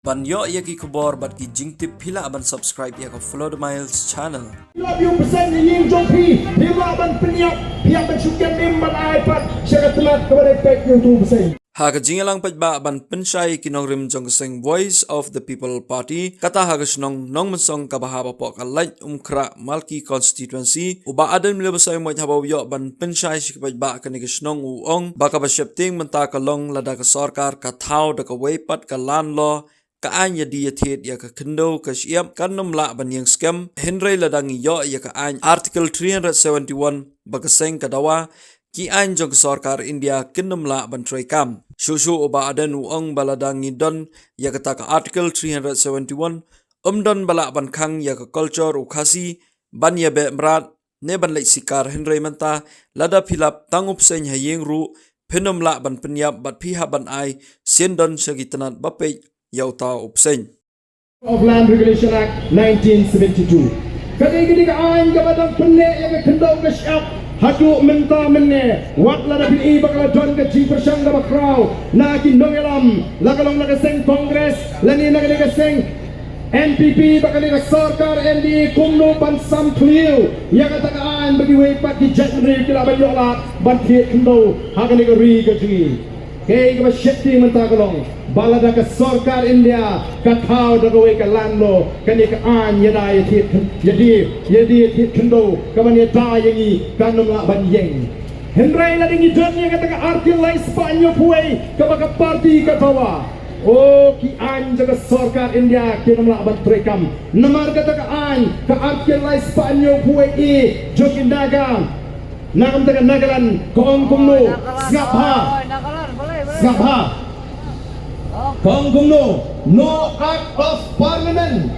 Ban yo ya ki kubor bat ki jingtip pila ban subscribe ya ka follow the Miles channel. Love you persen yin jong pi pila ban peniap pihak ban syukur member iPad syarat temat kepada page YouTube persen. Ha ka jingalang pajba ban pensai kinong rim jong sing Voice of the People Party kata ha nong mensong ka bahaba po ka laj umkra Malki constituency uba adan mile basay mo habaw yo ban pensai si pajba ka ni nong uong baka ba shifting menta ka long lada ka sarkar ka thau da ka weipat ka lanlo Kaanya dia tiet ya ka kendo ka siap kan la ban yang scam Henry ladang yo ya ka an article 371 bagaseng kadawa ki an jog sarkar India kinum la ban troikam shushu oba adan uang baladang don ya ka article 371 don bala ban khang ya ka culture ukhasi ban ya be mrat ne ban lai sikar Henry menta lada philap tangup sen hayeng ru phenum la ban penyap bat piha ban ai sendon sagitanat bape Yauta Upseng of Land Regulation Act 1972. Kadi kaan kabadang penne yang kendau ke siap hadu menta menne wak lada pili bakal don ke ji persang da bakrau na kinong elam lakalong nakaseng kongres lani nakaseng NPP bakal ka sarkar ND kumno ban sam clear yang katakaan bagi wepat di jatri kila bayo la ban thiet kendau hakani ka ri ka ji kay ka shifting mentakalong balada ka sarkar India ka thau da roe ka lanlo kani ka an yada yadi thiet kendo ka man yada yangi kanong la ban yeng Henry la dingi dunya ka taka artil lai Spanyo puai ka baka party ka tawa o ki an jaga sarkar India kinong la ban trekam namar ka taka an ka artil lai Spanyo puai e jogindaga nakam taka nagalan koong kumno Skabha Kongkumno, no act of parliament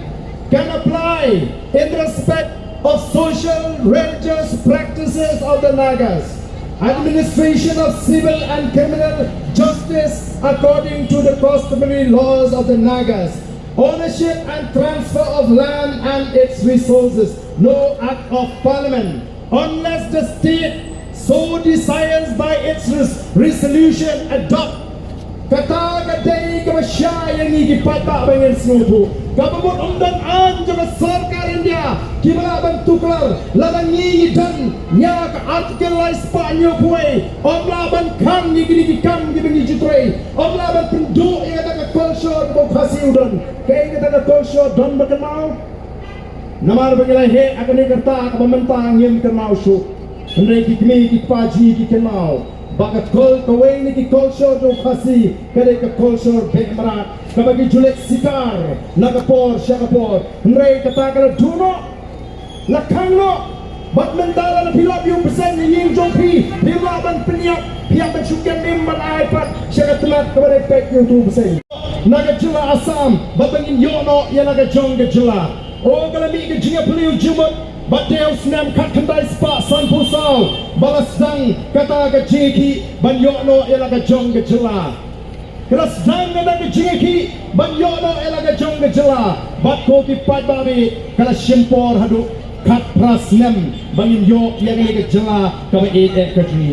can apply in respect of social religious practices of the Nagas, administration of civil and criminal justice according to the customary laws of the Nagas, ownership and transfer of land and its resources, no act of parliament, unless the state so desires by its resolution adopt kata kadai ka masyaya ni gipata bangen snutu kabamot undan an jaga sarkar India kimala ban tuklar ladang ni dan nya ka artikel lai Spanyo puai omla ban kam ni gidi kam gi bengi jitrei omla ban penduk yang kata ka culture ko khasi udan kai kata ka culture don bakamau namar bangila he akan ni kerta ka pemantang ngem kenau su hendai ki kmi ki paji ki kenau baka kol kawai ni ki culture do khasi kare ka culture bekmarat kabagi julet sikar nakapor syakapor nrei kata kala duno lakangno bat mentala na pilap yung persen ni yin jongpi pilaban peniap pihak ban syukur member iPad syarat temat kepada page YouTube persen naga jela Asam babangin yono ya naga jong ke jela o kalami ke jinga peliu jumut Batew senam kat kendai spa san pusau balas dang kata ke jiki ban yokno ela ke jong ke jela kelas dang na ke jiki ban yokno ela ke jong ke jela bat ko ki pat babi kala shimpor hadu kat pras nem bangin yok yang ke jela ka e ke ji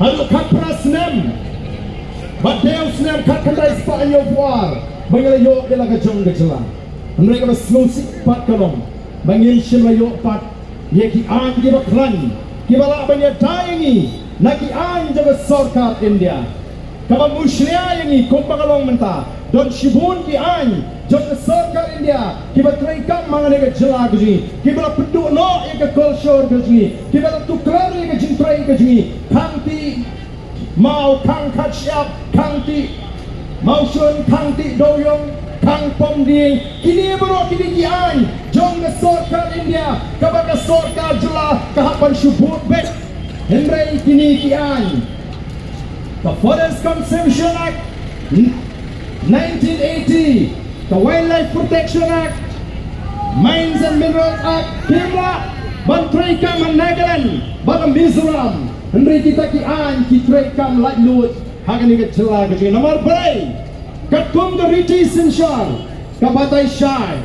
hadu kat pras nem Batew senam kat kendai spa yo war bangin yok ela ke jong ke jela mereka berselusik pat kalong bangin shimlayo pat ye ki an ki baklan ki bala banya dayangi naki an jaga sarkar India kaba mushriya yangi kombagalong menta don shibun ki an jaga sarkar India ki batrai kam mangane ga jela gji ki bala pendu no ye ka culture gji ki bala tukrar ye ga jintrai gji kanti mau kang khatsyap kanti mau shun kanti doyong kang pomding kini bro kini kian jong sarkar India kabaka sarkar jela kahapan syubut bet Henry kini kian the Forest Conservation Act 1980 the Wildlife Protection Act Mines and Minerals Act Kerala Bantrai Kam Nagaland baka Mizoram Henry kita kian kitrai kam like lut hakani ke jela ke nomor berai Katung ke Riti Sinshar Kabatai Shai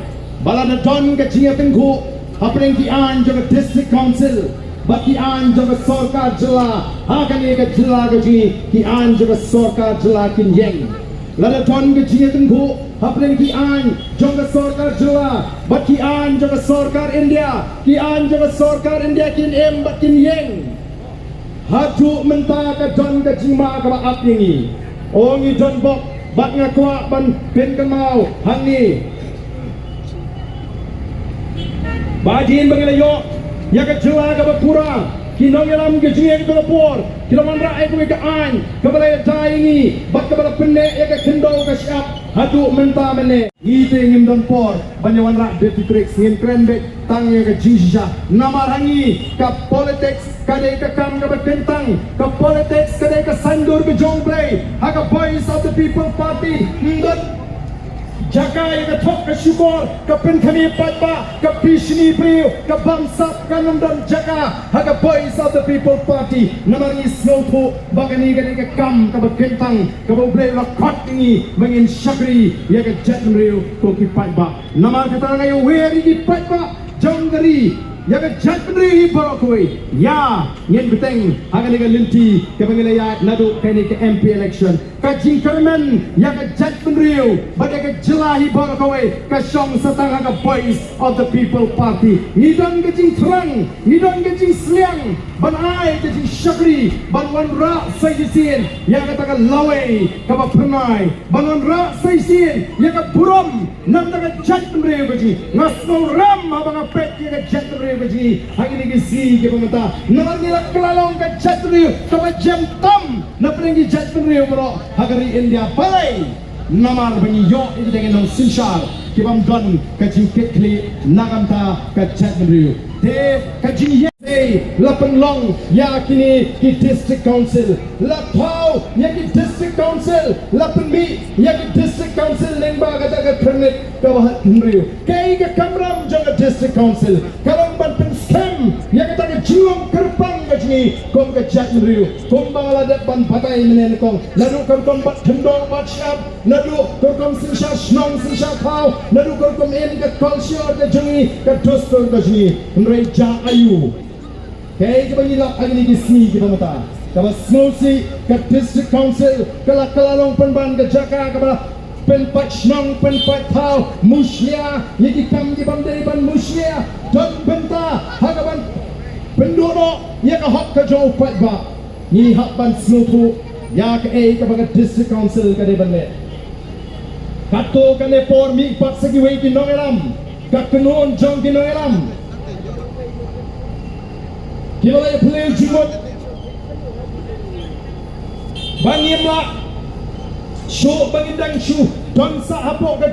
Balada Don ke Jinga Tengku Hapeng ki an jaga District Council Baki an jaga Sarkar Jela Hakani ke Jela ke ji Ki an jaga Sarkar Jela kin yeng lada ton ke jinga tengku haplen ki an jong ke sarkar jela bat ki an jong ke sarkar India ki an jong ke sarkar India kin em bat kin yeng hatu menta ke don ke jima ke ba ap yengi ongi don bok bat ngakwa ban pen kemau hangi bajin bangelayo ya ke jela ke bapura kinong yalam ke jinga ke lapor kiloman ra ai ke an ke balai taingi bat ke bala penne ya ke kendo ke syap hatu menta mene ite ngim don por banyawan ra de tricks ngin krenbe tang ya ke jisha namarangi ka politics kadai ka kam ka betentang ka politics kadai ka sandur ke jongplay ha ka voice of the people party ndot jaga ya ka thok ka syukur ka pen khani patba ka pishni priu ka bamsap ka nandam jaga ha ka voice of the people party namarangi snowthu bagani kadai ka kam ka betentang ka boblay la khot ni mangin syakri ya ka jatmriu ko ki patba namar kata ngayo weri di patba jonggari ya ka jatmri borokoi ya ngin beteng haga ni ka linti ka pangilayat nadu kani ka MP election ka jingkarman ya ka jatmri baga ka jelahi borokoi ka syong satang haga voice of the people party ngidon ka jing terang ngidon ka jing sliang ban ai ka jing syakri ban wan ra sayisin ya ka taka lawe ka ba pernai ban wan ra sayisin ya ka burom nam taka jatmri ka jing ngasno ram abang pet ya ka jatmri bagi hari ni gisi ke pemata namar nila kelalong ke jatri ke jam tam na prengi jatri mero hagari India balai namar bagi yo itu dengan nong sinshar ke bam don ke jingkit kli nagamta ke jatri de ke jingye la penlong ya kini ki district council la thau ya ki district council la penmi ya ki district council lengba kata ke kernet ke bahat kemriu kai ke kamram jong district council kalau ban pen scam ya kata ke jiwang kerpang ke jini kom ke jatmriu kom bangala de ban patai menen kong ladu kom bat tendong bat syap ladu kom sinsha snong sinsha thau ladu kom en ke culture ke jini ke dostor ke jini mrei ja ayu kaya kita hilap hari ni kisni kita mata. Kalau snosi ke district council, kalau kelalong penban ke Jaka, kalau penpat snong penpat thau muslia, yang kam di bandai ban muslia, dan benta hagaban penduduk yang ke hak ke jauh patba. Ni hak ban snotu ya ke ke bagai district council ke di bandai. Kato ke nepor mi pat segi wei ki nongelam, kakenun jong ki nongelam. Kita lagi play jumut bangimla show bangindang show don sa hapok ke